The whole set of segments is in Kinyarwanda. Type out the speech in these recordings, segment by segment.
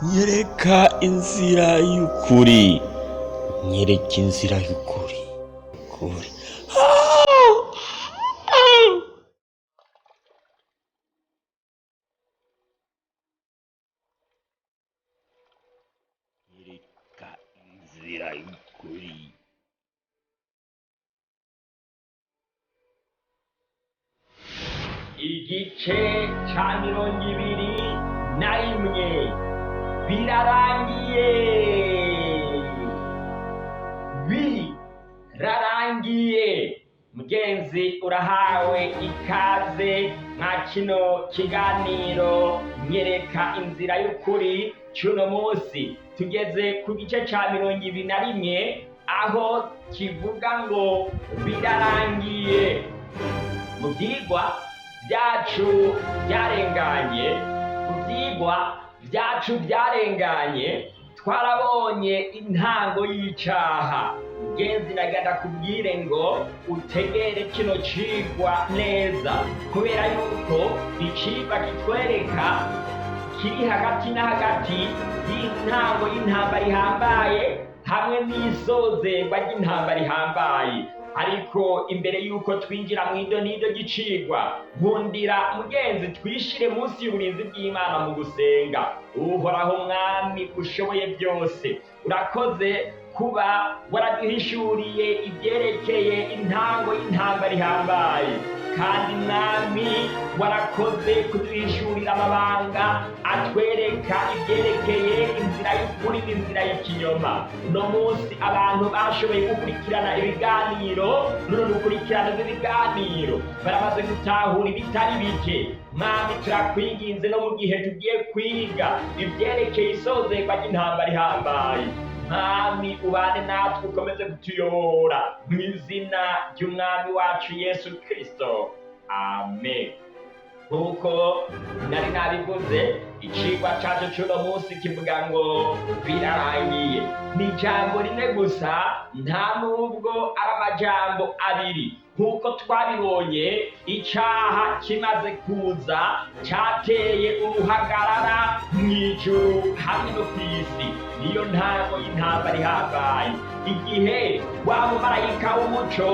nyereka inzira y'ukuri, nyereka inzira y'ukuri, kuri. Nyereka inzira y'ukuri. Igice ca 21 birarangiye, birarangiye. Mugenzi urahawe ikaze nka kino kiganiro nyereka inzira y'ukuri cy'uno munsi. Tugeze ku gice ca 21 aho kivuga ngo birarangiye. Mu byigwa byacu byarenganye twarabonye intango y'icaha. Mugenzi nagenda kubwire ngo utegere kino cigwa neza, kubera yuko icigwa kitwereka kiri hagati na hagati y'intango y'intambara ihambaye hamwe n'isozerwa ry'intambara ihambaye. Ariko imbere yuko twinjira mu idonido ry'icigwa, nkundira mugenzi twishire munsi y'uburinzi bw'Imana mu gusenga. Uhoraho Mwami ushoboye byose, urakoze kuba waraduhishuriye ibyerekeye intango y'intambara ihambaye, kandi Mwami warakoze kuduhishurira amabanga atwereka ibyerekeye inzira y'ukuri n'inzira y'ikinyoma. Uno munsi abantu bashoboye gukurikirana ibiganiro, n'urukurikirane rw'ibiganiro baramaze gutahura ibitari bike. Mwami turakwinginze no mu gihe tugiye kwiga ibyerekeye isozerwa ry'intambara ihambaye, Mwami ubane natwe, ukomeze kutuyobora mu izina ry'Umwami wacu Yesu Kristo, amen. Nkuko nari nabivuze, icigwa cacu c'uno munsi kivuga ngo birarangiye. Ni ijambo rimwe gusa, nta nubwo ari amajambo abiri. Nkuko twabibonye, icaha kimaze kuza cateye uruhagarara mw'ijuru hamwe no kw'isi. Niyo ntango y'intambara ihambaye. Igihe wa mumarayika w'umuco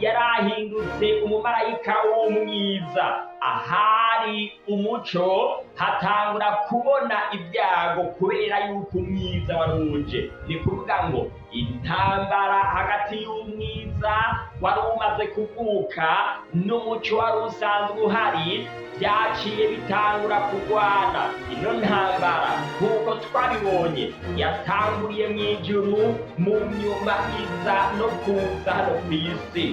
yarahindutse umumarayika w'umwiza, ahari umuco hatangura kubona ibyago kubera yuko umwiza waruje. Ni kuvuga ngo intambara hagati y'umwiza wari umaze kuvuka n'umuco wari usanzwe uhari byaciye bitangura kurwana. Ino ntambara nk'uko twabibonye yatanguriye mu ijuru, mu nyuma iza no kuza hano ku isi.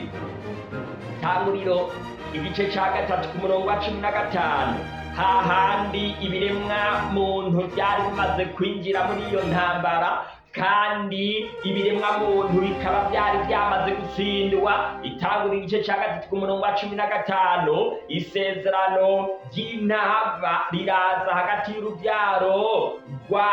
Tanguriro igice ca 3 ku murongo wa 15, hahandi ibiremwa muntu byari bimaze kwinjira muri iyo ntambara, kandi ibiremwa muntu bikaba byari byamaze gutsindwa. Itangura igice ca 3 ku murongo wa 15, isezerano ry'intava riraza hagati y'urubyaro rwa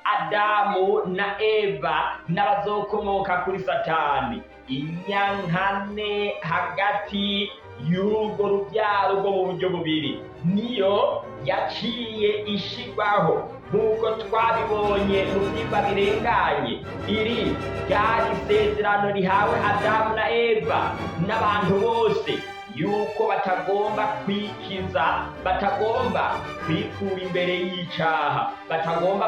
Adamu na Eva n'abazokomoka kuri Satani. Inyankane hagati y'urwo rubyaro rwo mu buryo bubiri niyo yaciye ishigwaho. Nk'uko twabibonye mu vyigwa birenganye, iri ryari isezerano rihawe Adamu na Eva n'abantu bose, yuko batagomba kwikiza, batagomba kwikura imbere y'icaha, batagomba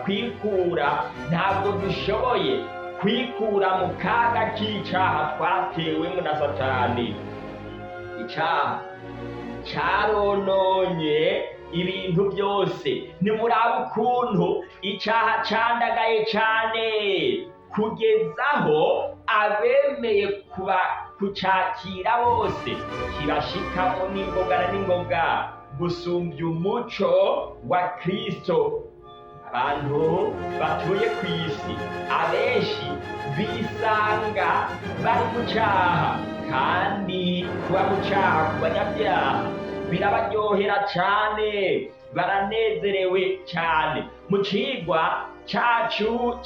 kwikura. Ntabwo dushoboye kwikura mu kaga k'icaha twatewemo na Satani. Icaha carononye ibintu byose. Nimuraba ukuntu icaha candagaye cane, kugezaho abemeye kucakira bose kirashikamo n'ingoga na n'ingoga gusumbya umuco wa Kristo. Abantu batuye ku isi abenshi bisanga bari mu caha, kandi kuba mu caha ku banyabyaha birabaryohera cane, baranezerewe cane. Mu cigwa cacu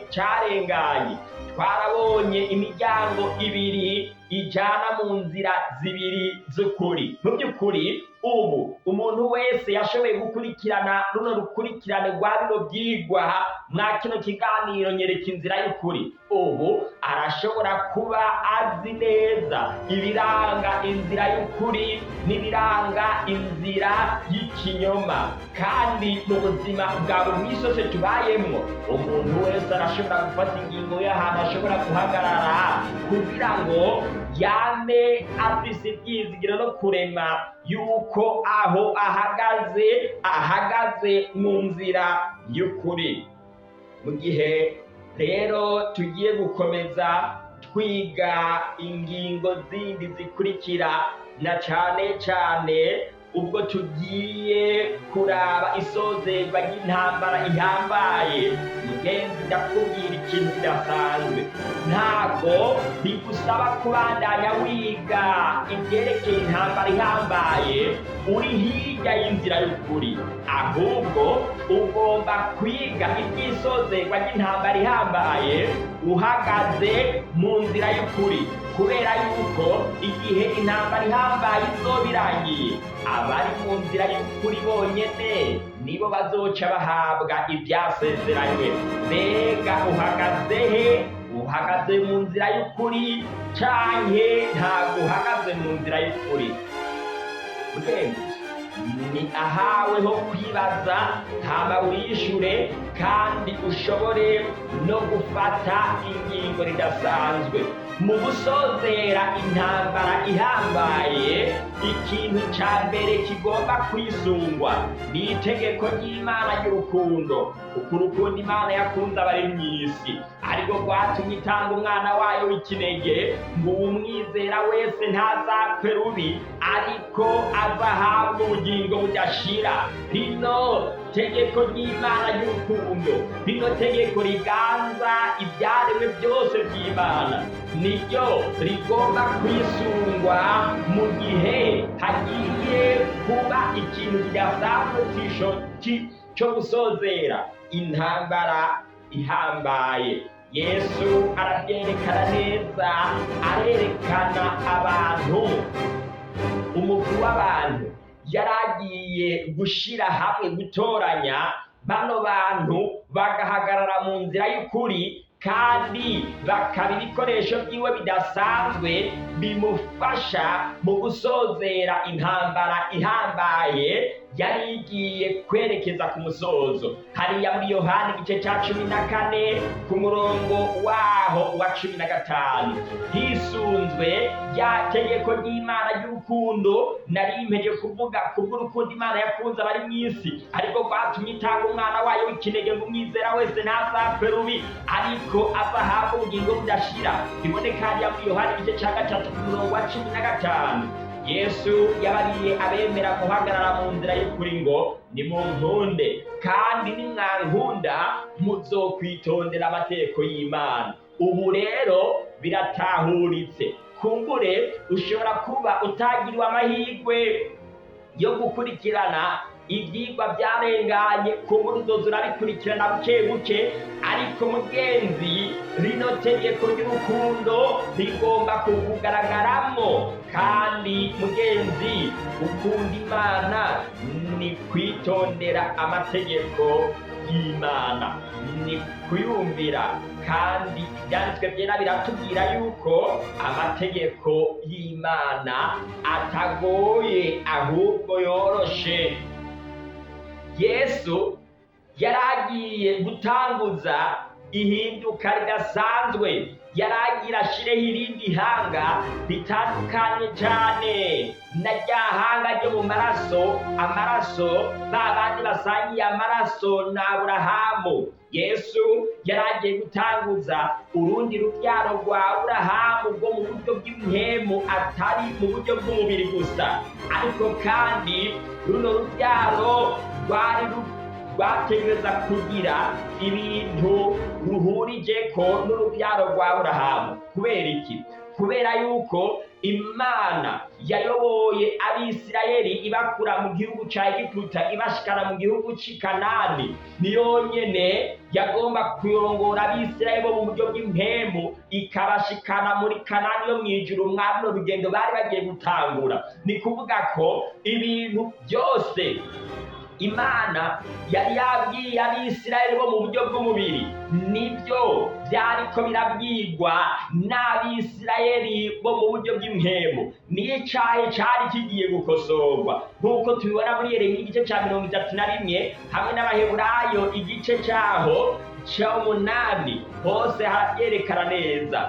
carenganye twarabonye imiryango ibiri ijana mu nzira zibiri z'ukuri. Mu by'ukuri ubu umuntu wese yashoboye gukurikirana runo rukurikirane rwa bino byigwa mwa kino kiganiro nyereka inzira y'ukuri, ubu arashobora kuba azi neza ibiranga inzira y'ukuri n'ibiranga inzira y'ikinyoma. Kandi mu buzima bwa buri minsi yose tubayemo, umuntu wese arashobora gufata ingingo y'ahantu ashobora guhagarara kugira ngo yame afise ibyizigiro no kurema yuko aho ahagaze mu nzira y'ukuri. Mu gihe rero tugiye gukomeza twiga ingingo zindi zikurikira, na cane cane ubwo tugiye kuraba isozerwa ry'intambara ihambaye, mugenzi ndakubwira ikintu kidasanzwe. Ntabwo bigusaba kubandanya wiga ibyerekeye intambara ihambaye uri hirya y'inzira y'ukuri, ahubwo ugomba kwiga iby'isozerwa ry'intambara ihambaye uhagaze mu nzira y'ukuri, kubera yuko igihe intambara ihambaye izoba irangiye, abari mu nzira y'ukuri bonyene nibo bazoca bahabwa ibyasezeranywe. Mbega uhagaze he? Uhagaze mu nzira y'ukuri canke ntabwo uhagaze mu nzira y'ukuri? Ni ahawe ho kwibaza, hama wishure kandi ushobore no gufata ingingo ridasanzwe. Mu gusozera intambara ihambaye, ikintu ca mbere kigomba kwisungwa ni itegeko ry'Imana ry'urukundo, kuko urukundo Imana yakunze abari mw'isi ariko rwatumye itanga umwana wayo w'ikinege ngo uwumwizera wese ntazapfe rubi ariko azahabwa ubugingo budashira. Rino tegeko ry'Imana ry'urukundo, rino tegeko riganza ibyaremwe byose by'Imana, niryo rigomba kwisungwa mu gihe hagiye kuba ikintu kidasanzwe cyo gusozera intambara ihambaye. Yesu arabyerekana neza, arerekana abantu, umugwi w'abantu yaragiye gushira hamwe, gutoranya bano bantu bagahagarara mu nzira y'ukuri kandi bakaba ibikoresho byiwe bidasanzwe bimufasha mu gusozera intambara ihambaye yari igiye kwerekeza ku musozo. Hariya muri Yohana igice cya 14 ku murongo waho wa 15, hisunzwe rya tegeko ry'Imana ry'urukundo nari mpeje kuvuga, kubw'urukundo Imana yakunze abari mw'isi ariko rwatumye itanga umwana wayo w'ikinege ngo umwizera wese ntazapfe rubi ariko azahabwa ubugingo budashira. Biboneka hariya muri Yohana igice cya 3 ku murongo wa 15. Yesu yabariye abemera guhagarara mu nzira y'ukuri ngo nimunkunde kandi nimwankunda muzokwitondera amategeko y'Imana. Ubu rero biratahuritse. Kumbure ushobora kuba utagiriwe amahirwe yo gukurikirana ibyigwa byarenganye, kumbure uzoza urabikurikirana buke buke, ariko mugenzi, rino tegeko ry'urukundo rigomba kukugaragaramwo. Kandi mugenzi, ukunda Imana ni kwitondera amategeko y'Imana, ni kuyumvira. Kandi ibyanditswe byera biratubwira yuko amategeko y'Imana atagoye ahubwo yoroshe. Yesu yaragiye gutanguza ihinduka ridasanzwe, yaragira ashireho irindi hanga ritandukanye cyane na rya hanga ryo mu amaraso babandi basangiye amaraso na Aburahamu. Yesu yaragiye gutanguza urundi rubyaro rwa Aburahamu rwo mu buryo bw'impemu, atari mu buryo bw'umubiri gusa, ariko kandi runo rubyaro rwategereza kugira ibintu ruhurije ko n'urubyaro rwa Aburahamu. Kubera iki? Kubera yuko Imana yayoboye abisirayeli ibakura mu gihugu ca Egiputa ibashikana mu gihugu c'i Kanani, niyo nyene yagomba kuyongora abisirayeli bo mu buryo bw'impemu ikabashikana muri Kanani yo mw'ijuru, mwa runo rugendo bari bagiye gutangura. Ni kuvuga ko ibintu byose Imana yari yabwiye abisirayeli bo mu buryo bw'umubiri nibyo byariko birabwirwa n'abisirayeli bo mu buryo bw'impemu. N'icahe cari kigiye gukosorwa nk'uko tubibona muri Yeremiya igice ca 31 hamwe n'Abaheburayo igice caho c'8 hose haravyerekana neza.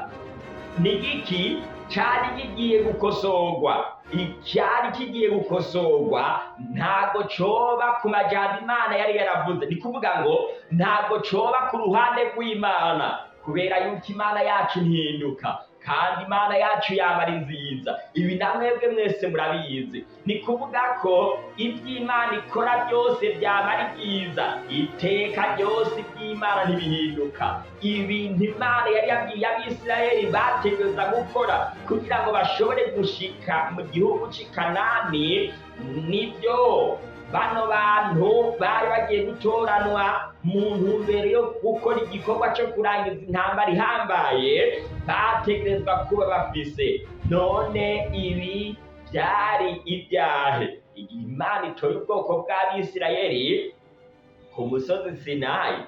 Ni igiki cari kigiye gukosorwa? Icyari kigiye gukosorwa ntabwo coba ku majambo Imana yari yaravuze, ni kuvuga ngo ntabwo coba ku ruhande rw'Imana, kubera yuko Imana yacu ntihinduka kandi Imana yacu yaba ari nziza. Ibi namwebwe mwese murabizi. Ni kuvuga ko iby'Imana ikora byose byaba ari byiza, iteka ryose iby'Imana ntibihinduka. Ibintu Imana yari yabwiye abisirayeli bategereza gukora kugira ngo bashobore gushika mu gihugu c'i Kanani nibyo bano bantu bari bagiye gutoranwa mu ntumbero yo gukora igikorwa cyo kurangiza intambara ihambaye bategerezwa kuba bafise. None ibi byari ibyahe? Igihe Imana itoye ubwoko bw'abisirayeli ku musozi Sinayi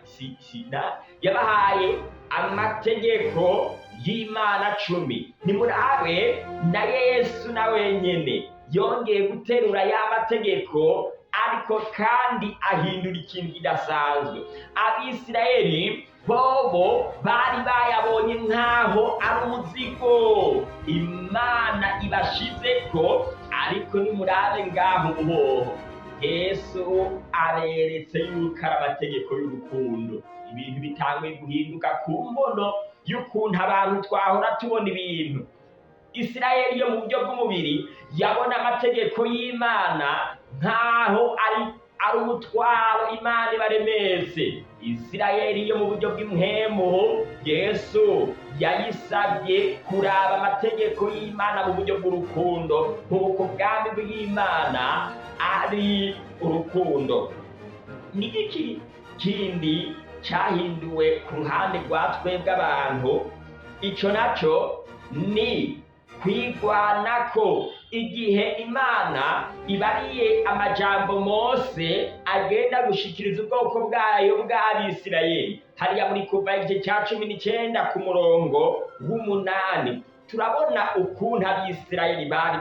yabahaye amategeko y'Imana 10. Nimurabe na Yesu na wenyene yongeye guterura ya mategeko, ariko kandi ahindura ikintu kidasanzwe. Abisirayeli bobo bari bayabonye nk'aho ari umuzigo Imana ibashizeko, ariko nimurabe ngaho ubuhoho Yesu aberetse yuko ari amategeko y'urukundo. Ibintu bitanguye guhinduka ku mbono y'ukuntu abantu twahora tubona ibintu. Isirayeli yo mu buryo bw'umubiri yabona amategeko y'Imana nk'aho ari umutwaro Imana ibaremetse. Isirayeli yo mu buryo bw'impemu Yesu yayisabye kuraba amategeko y'Imana mu buryo bw'urukundo, nk'uko ubwami bw'Imana ari urukundo. Ni iki kindi cyahinduwe ku ruhande rwa twebwe abantu? Ico naco ni kwigwanako. Igihe Imana ibariye amajambo Mose agenda gushikiriza ubwoko bwayo bw'Abisirayeli hariya muri Kuva igice ca 19 ku murongo w'8, turabona ukuntu Abisirayeli bari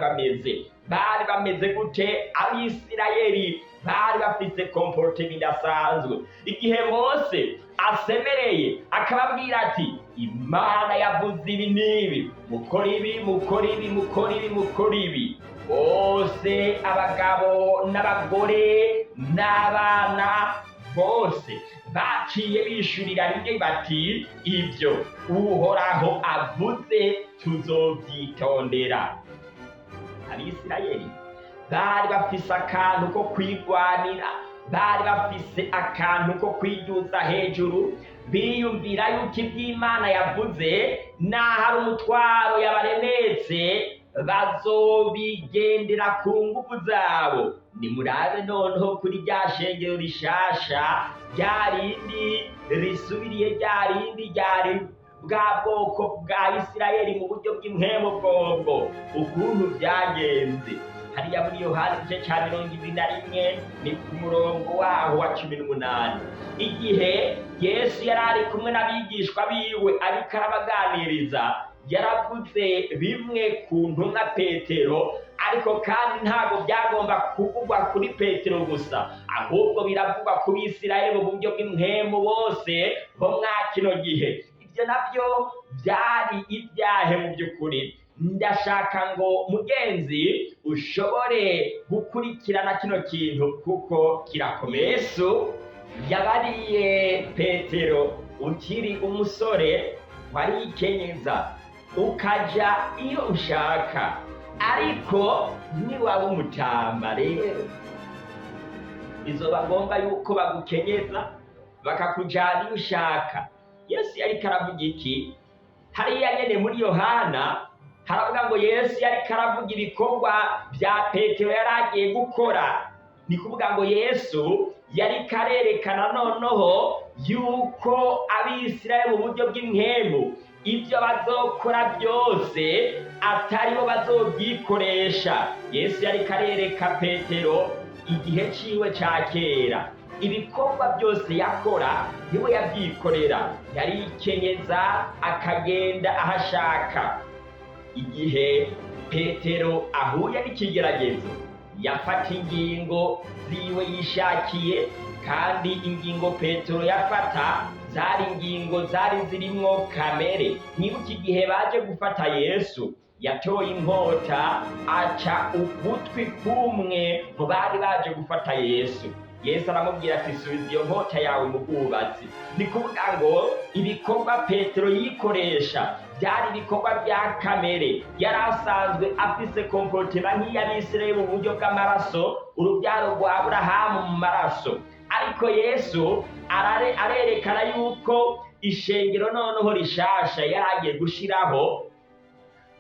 bameze gute. Abisirayeli bari bafise comportement idasanzwe. Igihe Mose asemereye akababwira ati Imana yavuze ibi n'ibi, mukora ibi, mukora ibi, mukora ibi, mukora ibi, bose abagabo n'abagore n'abana bose baciye bishurira rimwe bati ibyo Uhoraho avuze tuzobyitondera. Abisirayeli bari bafise akantu ko kwigwanira, bari bafise akantu ko kwiduza hejuru, biyumvira yuko iby'Imana yavuze naho ari umutwaro yabaremetse bazobigendera ku nguvu zabo. Nimurabe noneho kuri rya shengero rishasha ryarindi risubiriye ryarindi ryari bwa bwoko bwa Isirayeli mu buryo bw'impemu bwobwo ukuntu byagenze. Hariya muri Yohana igice ca 21 ni ku murongo waho wa 18, igihe Yesu yari ari kumwe n'abigishwa biwe ariko arabaganiriza, yaravuze bimwe ku ntumwa Petero, ariko kandi ntabwo byagomba kuvugwa kuri Petero gusa, ahubwo biravugwa ku Bisirayeli mu buryo bw'impemu bose bo mwa kino gihe. Ibyo nabyo byari ibyahe mu by'ukuri. Ndashaka ngo mugenzi ushobore gukurikirana kino kintu kuko kirakomeye. Yesu yabariye Petero, ukiri umusore warikenyeza ukaja iyo ushaka, ariko niwaba umutamba rero bizoba ngombwa yuko bagukenyeza bakakujana iyo ushaka. Yesu yariko aravuga iki? Hariya nyene muri Yohana haravuga ngo Yesu yariko aravuga ibikorwa bya Petero yari agiye gukora. Ni kuvuga ngo Yesu yariko arerekana noneho yuko abisirayeli mu buryo bw'impwemu ibyo bazokora byose atari bo bazobyikoresha. Yesu yariko arereka Petero igihe ciwe ca kera ibikorwa byose yakora niwe yabyikorera, yarikenyeza akagenda ahashaka. Igihe Petero ahuye n'ikigeragezo yafata ingingo ziwe yishakiye, kandi ingingo Petero yafata zari ingingo zari zirimwo kamere. Nibuka igihe baje gufata Yesu yatoye inkota aca ugutwi kumwe mu bari baje gufata Yesu. Yesu aramubwira ati subiza iyo nkota yawe mu bwubatsi. Ni kuvuga ngo ibikorwa Petero yikoresha byari ibikorwa bya kamere, yari asanzwe afise komportema nk'iy'abisirayeli mu buryo bw'amaraso, urubyaro rwa Aburahamu mu maraso. Ariko Yesu arerekana yuko ishengero noneho rishasha yari agiye gushiraho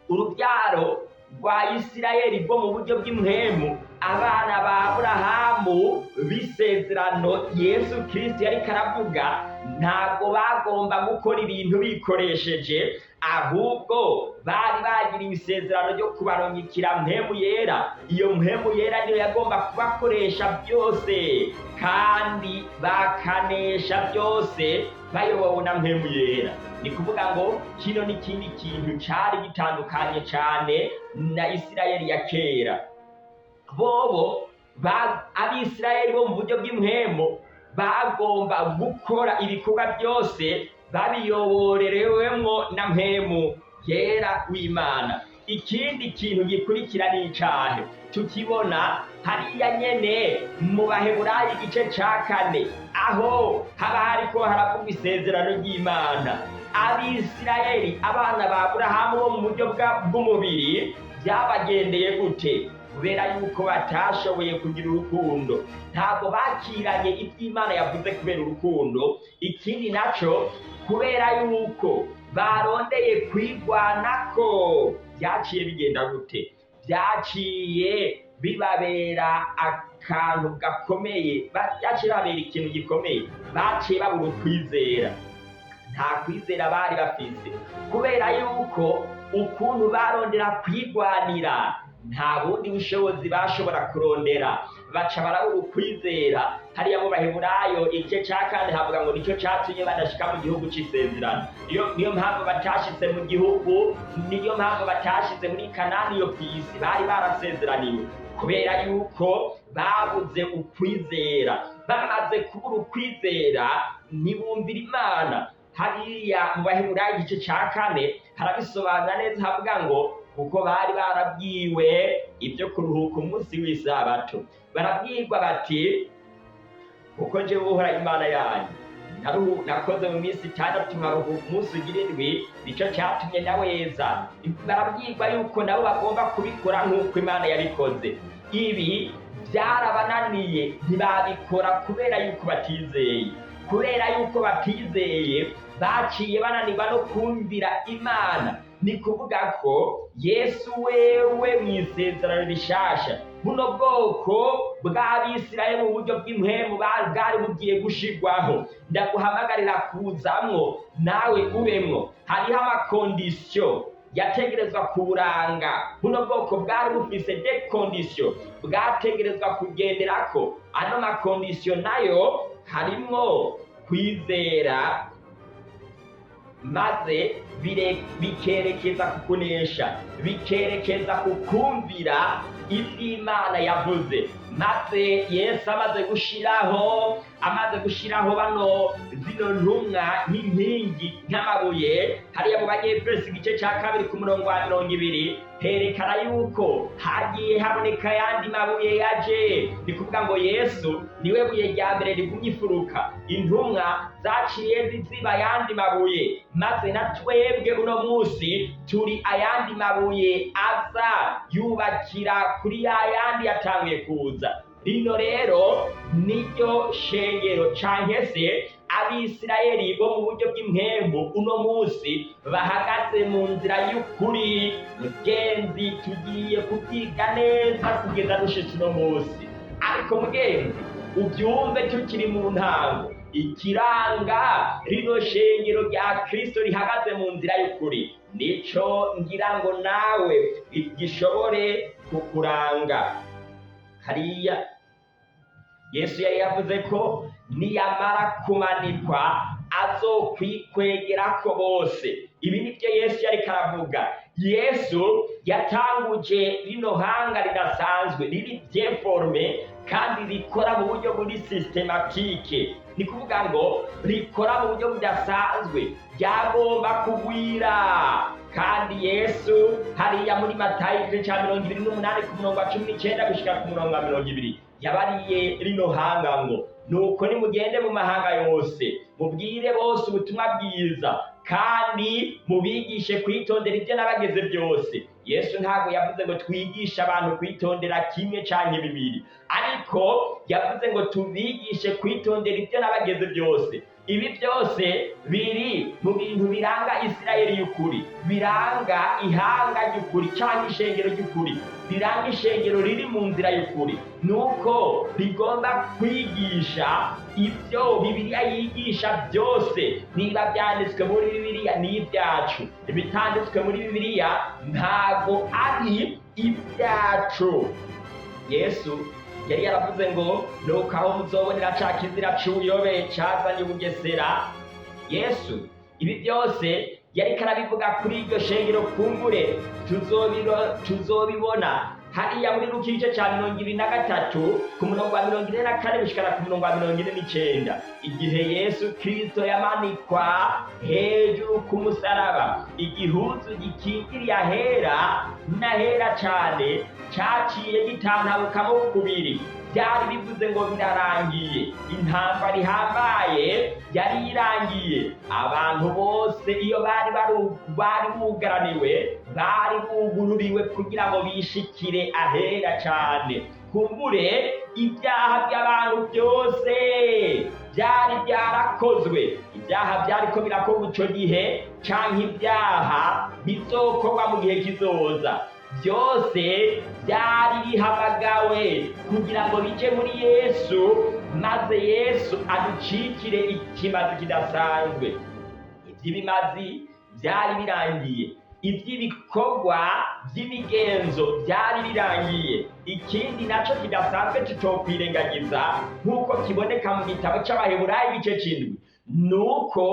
urubyaro rwa Isirayeli rwo mu buryo bw'impwemu, abana ba Aburahamu b'isezerano Yesu Kristo yariko aravuga. Ntabwo bagomba gukora ibintu bikoresheje, ahubwo bari bagiriwe isezerano ryo kubarungikira mpemu yera. Iyo mpemu yera niyo yagomba kubakoresha byose, kandi bakanesha byose bayobowe na mpemu yera. Ni kuvuga ngo kino n'ikindi kintu cari gitandukanye cane na Isirayeli ya kera. Bobo abisirayeli bo mu buryo bw'impwemu bagomba gukora ibikorwa byose babiyoborerewemwo na mpemu yera w'Imana. Ikindi kintu gikurikira n'icahe tukibona hariya nyene mu Baheburayo igice ca 4, aho haba hariko haravugwa isezerano ry'Imana. Abisirayeli abana ba Aburahamu bo mu buryo bw'umubiri byabagendeye gute? Kubera yuko batashoboye kugira urukundo, ntabwo bakiranye iby'Imana yavuze kubera urukundo. Ikindi naco kubera yuko barondeye kwigwanako, byaciye bigenda gute? Byaciye bibabera akantu gakomeye, byaciye babera ikintu gikomeye, baciye babura ukwizera. Nta kwizera bari bafise kubera yuko ukuntu barondera kwigwanira nta bundi bushobozi bashobora kurondera, baca barabura ukwizera. Hariya mu Baheburayo igice ca 4 havuga ngo nicyo catumye badashika mu gihugu c'isezerano. Niyo mpamvu batashitse mu gihugu, niyo mpamvu batashitse muri Kanani yo kw'isi bari barasezeraniwe, kubera yuko babuze ukwizera. Bamaze kubura ukwizera ntibumvira Imana. Hariya mu Baheburayo igice ca 4 harabisobanura neza, havuga ngo kuko bari barabwiwe ibyo kuruhuka umunsi w'isabato. Barabwirwa bati kuko jewe Uhoraho Imana yanyu nakoze mu minsi 6 nkaruhuka umunsi ugira indwi, nico cyatumye naweza. Barabwirwa yuko nabo bagomba kubikora nk'uko Imana yabikoze. Ibi byarabananiye, ntibabikora kubera yuko batizeye. Kubera yuko batizeye baciye bananirwa no kumvira Imana. Ni kuvuga ko Yesu wewe mu isezerano rishasha buno bwoko bw'Abisirayeli mu buryo bw'impwemu bwari bugiye gushirwaho. Ndaguhamagarira kuzamwo nawe ubemwo. Hariho amakondisiyo yategerezwa kuburanga buno bwoko, bwari bufise de kondisiyo bwategerezwa kugenderako. Ano makondisiyo nayo harimwo kwizera, maze bikerekeza ku kunesha, bikerekeza ku kumvira iby'Imana yavuze. Maze Yesu amaze gushiraho bano zino ntumwa nk'inkingi nk'amabuye, hariya mu Banyefeso igice ca 2 ku murongo wa 20 herekana yuko hagiye haboneka yandi mabuye yaje. Ni kuvuga ngo Yesu niwe buye rya mbere rigumye ifuruka, intumwa zaciye ziziba ayandi mabuye, maze na twebwe uno munsi turi ayandi mabuye aza yubakira kuri yayandi yatanguye kuza. Rino rero niryo shengero canke se abisirayeli bo mu buryo bw'impembu uno munsi bahagaze mu nzira y'ukuri. Mugenzi, tugiye kubyiga neza kugeza dushitse uno munsi, ariko mugenzi ubyumve tukiri mu ntango ikiranga rino shengero rya Kristo rihagaze mu nzira y'ukuri, nico ngira ngo nawe gishobore kukuranga. Hariya Yesu yari yavuze ko niyamara kumanikwa azokwikwegerako bose. Ibi nivyo Yesu yariko aravuga. Yesu yatanguje rino hanga ridasanzwe riri byeforme kandi rikora mu buryo buri systematique, ni kuvuga ngo rikora mu buryo budasanzwe, ryagomba kugwira. Kandi Yesu hariya muri Matayo igice ca 28 ku murongo wa 19 gushika ku murongo wa 20 yabariye rino hanga ngo nuko nimugende mu mahanga yose mubwire bose ubutumwa bwiza kandi mubigishe kwitondera ibyo nabageze byose. Yesu ntabwo yavuze ngo twigishe abantu kwitondera kimwe canke bibiri, ariko yavuze ngo tubigishe kwitondera ibyo nabageze byose. Ibi byose biri mu bintu biranga Isirayeli y'ukuri, biranga ihanga ry'ukuri canke ishengero ry'ukuri, biranga ishengero riri mu nzira y'ukuri, nuko rigomba kwigisha ibyo Bibiliya yigisha byose. Niba byanditswe muri Bibiliya ni ibyacu, ibitanditswe muri Bibiliya ntago ari ibyacu. Yesu yari yaravuze ngo nuko aho muzobonera ca kizira c'ubuyobe cazanye ubugesera. Yesu ibi byose yariko arabivuga kuri iryo shengero, kumbure tuzobibona hariya muri Luka igice ca 23 ku murongo wa 44 gushikana ku murongo wa 49, igihe Yesu Kristo yamanikwa hejuru ku musaraba, igihuzu gikingiriye ahera n'ahera cane caciye gitantabukamo kubiri. Byari bivuze ngo birarangiye, intambara ihambaye yari irangiye. Abantu bose iyo bari bugaraniwe, bari bugururiwe kugira ngo bishikire ahera cane. Kumbure ibyaha by'abantu byose byari byarakozwe, ibyaha byariko birakorwa ico gihe canke ibyaha bizokorwa mu gihe kizoza, byose byari bihamagawe kugira ngo bije muri Yesu, maze Yesu aducikire ikimazi kidasanzwe. Iby'ibimazi byari birangiye, iby'ibikorwa by'imigenzo byari birangiye. Ikindi naco kidasanzwe tutokwirengagiza nk'uko kiboneka mu gitabo c'Abaheburayo igice c'indwi, nuko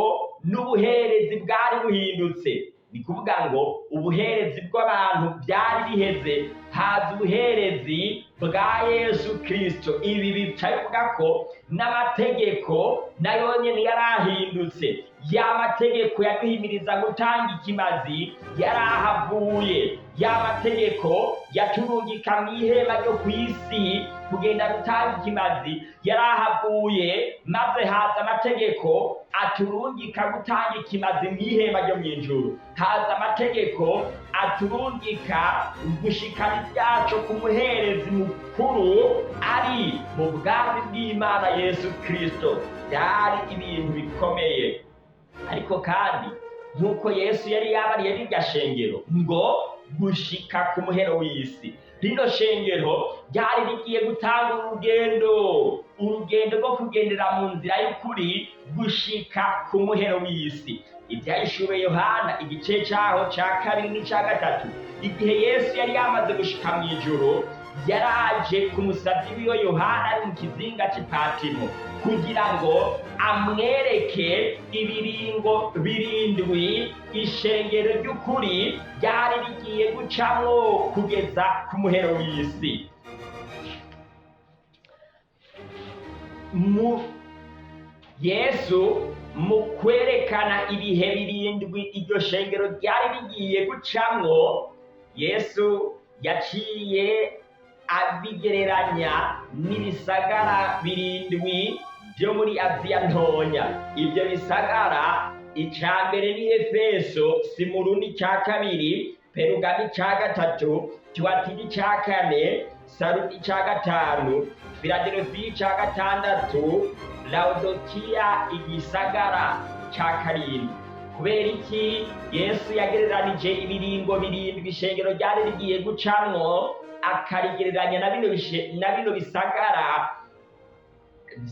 n'ubuherezi bwari buhindutse. Ni kuvuga ngo ubuherezi bw'abantu byari biheze, haza ubuherezi bwa Yesu Kristo. Ibi bica bivuga ko n'amategeko nayo nyene yarahindutse. Ya mategeko yaduhimiriza gutanga ikimazi yarahavuye, ya mategeko yaturungika mw'ihema ryo kw'isi kugenda gutanga ikimazi yarahavuye, maze haza amategeko aturungika gutanga ikimazi mw'ihema ryo mw'ijuru. Haza amategeko aturungika gushikana ibyacu ku muherezi mukuru ari mu bwami bw'Imana Yesu Kristo. Byari ibintu bikomeye, ariko kandi nk'uko Yesu yari yabariye rirya shengero ngo gushika ku muhero w'isi, rino shengero ryari rigiye gutanga urugendo rwo kugendera mu nzira y'ukuri gushika ku muhero w'isi. Ibyahishuwe Yohana igice caho ca 2 n'ica 3, igihe Yesu yari yamaze gushika mw'ijuru, yaraje ku musavyi wiwe Yohana ari mu kizinga c'Ipatimo kugira ngo amwereke ibiringo birindwi ishengero ry'ukuri ryari rigiye gucamwo kugeza ku muhero w'isi. Yesu mu kwerekana ibihe birindwi iryo shengero ryari rigiye gucamwo, Yesu yaciye abigereranya n'ibisagara birindwi byo muri Aziya ntonya. Ibyo bisagara, ica mbere ni Efeso, Simuruni ca kabiri, Perugami ca gatatu, Tuatiri ca kane, Sarudi ca gatanu, Filadelfiya ca gatandatu, Lawodikiya igisagara ca karindwi. Kubera iki Yesu yagereranije ibiringo birindwi ishengero ryari rigiye gucamwo akarigereranya na bino bisagara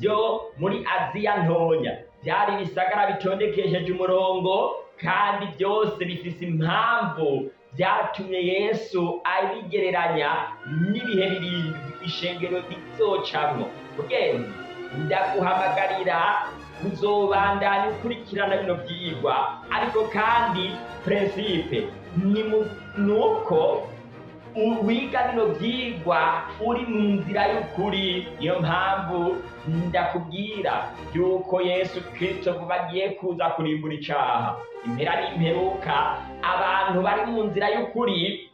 byo muri Aziya ntonya? Byari ibisagara bitondekesheje umurongo kandi byose bifise impamvu byatumye Yesu abigereranya n'ibihe birindwi ishengero rizocamwo. Mugenzi, ndaguhamagarira kuzobandanya ukurikirana bino vyigwa, ariko kandi prinsipe nuko wiga bino vyigwa uri mu nzira y'ukuri. Niyo mpamvu ndakubwira yuko Yesu Kristo vuba agiye kuza kurimbura icaha. Impera n'imperuka abantu bari mu nzira y'ukuri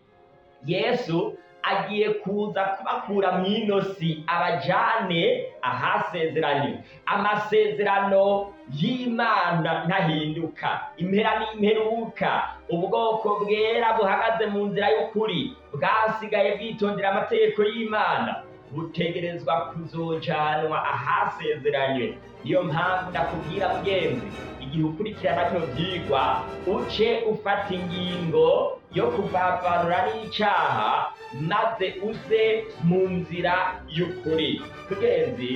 Yesu agiye kuza kubakura mw'inosi abajane ahasezeranye. Amasezerano y'Imana ntahinduka. Impera n'imperuka ubwoko bwera buhagaze mu nzira y'ukuri bwasigaye bwitondera amategeko y'Imana butegerezwa kuzojanwa ahasezeranye. Niyo mpamvu ndakubwira mugenzi, igihe ukurikirana bino vyigwa uce ufata ingingo yo kuvavanura n'icaha maze uze mu nzira y'ukuri. Mugenzi,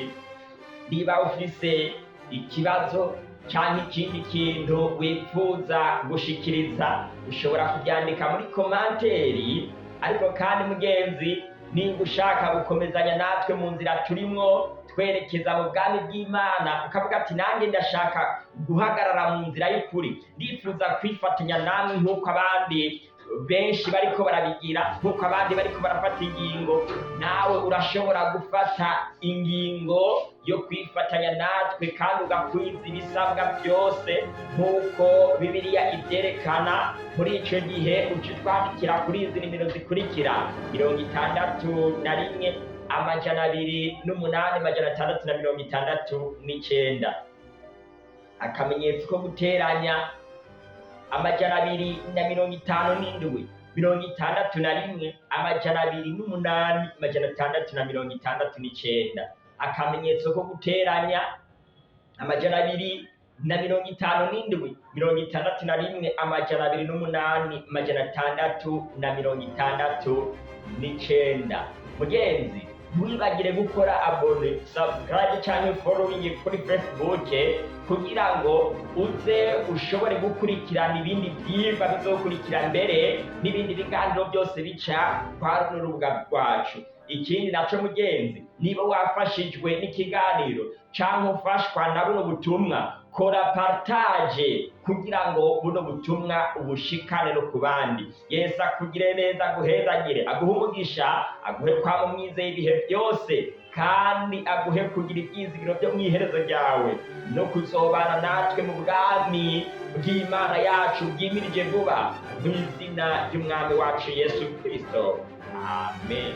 niba ufise ikibazo canke ikindi kintu wifuza gushikiriza ushobora kuvyandika muri komanteri. Ariko kandi mugenzi, niba ushaka gukomezanya natwe mu nzira turimwo twerekeza mu bwami bw'Imana, ukavuga ati nanjye ndashaka guhagarara mu nzira y'ukuri, ndifuza kwifatanya namwe nk'uko abandi benshi bariko barabigira, nk'uko abandi bariko barafata ingingo, nawe urashobora gufata ingingo yo kwifatanya natwe kandi ugakwiza ibisabwa byose nk'uko Bibiliya ivyerekana. Muri ico gihe uca twandikira kuri izi nimero zikurikira: 61 amajana 208 amajana 669, akamenyetso ko guteranya amajana 257 61 amajana 208 amajana 669, akamenyetso ko guteranya amajana 257 61 amajana 208 amajana 669. Mugenzi, ntiwibagire gukora abone, subscribe canke following kuri Facebook kugira ngo uze ushobore gukurikirana ibindi vyigwa bizokurikira mbere n'ibindi biganiro byose bica kwa runo rubuga rwacu. Ikindi naco mugenzi, niba wafashijwe n'ikiganiro canke ufashwa na buno butumwa, kora partage kugira ngo buno butumwa ubushikane no ku bandi. Yesu akugire neza, aguhezagire, aguhe umugisha, aguhe kwama mwizeye ibihe byose, kandi aguhe kugira ivyizigiro vyo mw'iherezo ryawe no kuzobana natwe mu bwami bw'Imana yacu bwimirije vuba, mw'izina ry'umwami wacu Yesu Kristo. Amen.